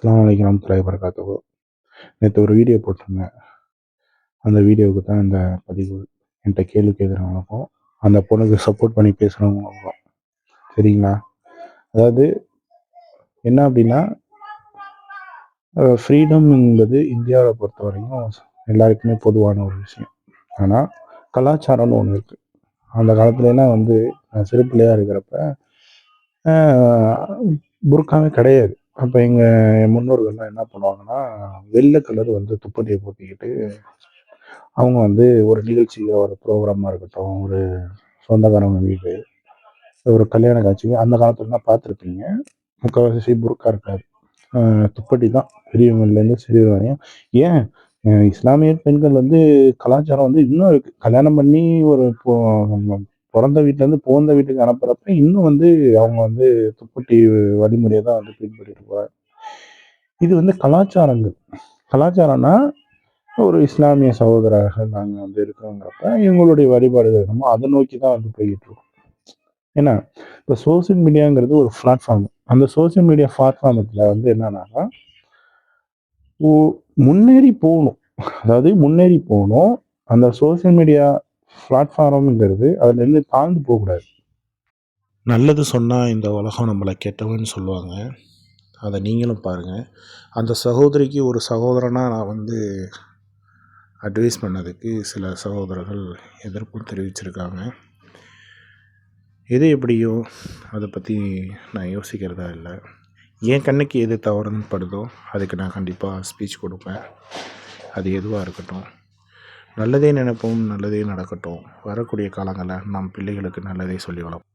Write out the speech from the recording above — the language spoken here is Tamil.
அஸ்ஸலாமு அலைக்கும் வரஹ்மத்துல்லாஹி வபரகாத்துஹு. நேற்று ஒரு வீடியோ போட்டிருந்தேன். அந்த வீடியோவுக்கு தான் இந்த பதிவு. என்கிட்ட கேள்வி கேட்குறவங்களுக்கும் அந்த பொண்ணுக்கு சப்போர்ட் பண்ணி பேசுகிறவங்களுக்கும் சரிங்களா. அதாவது என்ன அப்படின்னா, ஃப்ரீடம் என்பது இந்தியாவை பொறுத்த வரைக்கும் எல்லாருக்குமே பொதுவான ஒரு விஷயம். ஆனால் கலாச்சாரம்னு ஒன்று இருக்குது. அந்த காலத்துலலாம் நான் சிறு பிள்ளையாக இருக்கிறப்ப புர்காவே கிடையாது. அப்போ எங்கள் முன்னோர்கள்லாம் என்ன பண்ணுவாங்கன்னா, வெள்ளை கலர் துப்பட்டியை போத்திக்கிட்டு அவங்க ஒரு நிகழ்ச்சியோ, ஒரு ப்ரோக்ராமாக இருக்கட்டும், ஒரு சொந்தக்காரவங்க வீடு, ஒரு கல்யாண காட்சி அந்த காலத்துலலாம் பார்த்துருப்பீங்க. முக்கால்வாசி புர்கா இருக்காது. துப்பட்டி தான் பெரியவங்கலேருந்து சிறியவங்க வரையும். ஏன் இஸ்லாமிய பெண்கள் கலாச்சாரம் இன்னும் இருக்குது. கல்யாணம் பண்ணி ஒரு பிறந்த வீட்டிலேருந்து புகுந்த வீட்டுக்கு அனுப்புகிறப்ப இன்னும் அவங்க துப்பட்டி வழிமுறையை தான் பின்பற்றிட்டு போகிறாங்க. இது கலாச்சாரங்கள். கலாச்சாரம்னா ஒரு இஸ்லாமிய சகோதரர்கள் நாங்கள் இருக்கிறோங்கிறப்ப எங்களுடைய வழிபாடுகள் நம்ம அதை நோக்கி தான் போய்கிட்டு இருக்கோம். ஏன்னா இப்போ சோசியல் மீடியாங்கிறது ஒரு பிளாட்ஃபார்ம். அந்த சோசியல் மீடியா பிளாட்ஃபார்மத்தில் என்னன்னாக்கா முன்னேறி போகணும். அதாவது முன்னேறி போகணும். அந்த சோசியல் மீடியா பிளாட்ஃபார்ம்ங்கிறது அதுலேருந்து தாழ்ந்து போகக்கூடாது. நல்லது சொன்னால் இந்த உலகம் நம்மளை கெட்டவன்னு சொல்லுவாங்க. அதை நீங்களும் பாருங்கள். அந்த சகோதரிக்கு ஒரு சகோதரனாக நான் அட்வைஸ் பண்ணதுக்கு சில சகோதரர்கள் எதிர்ப்பும் தெரிவிச்சிருக்காங்க. எது எப்படியோ அதை பற்றி நான் யோசிக்கிறதா இல்லை. என் கண்ணுக்கு எது தவறுன்னு படுதோ அதுக்கு நான் கண்டிப்பாக ஸ்பீச் கொடுப்பேன். அது எதுவாக இருக்கட்டும். நல்லதே நினைப்போம், நல்லதே நடக்கட்டும். வரக்கூடிய காலங்களில் நம் பிள்ளைகளுக்கு நல்லதே சொல்லி வளர்ப்போம்.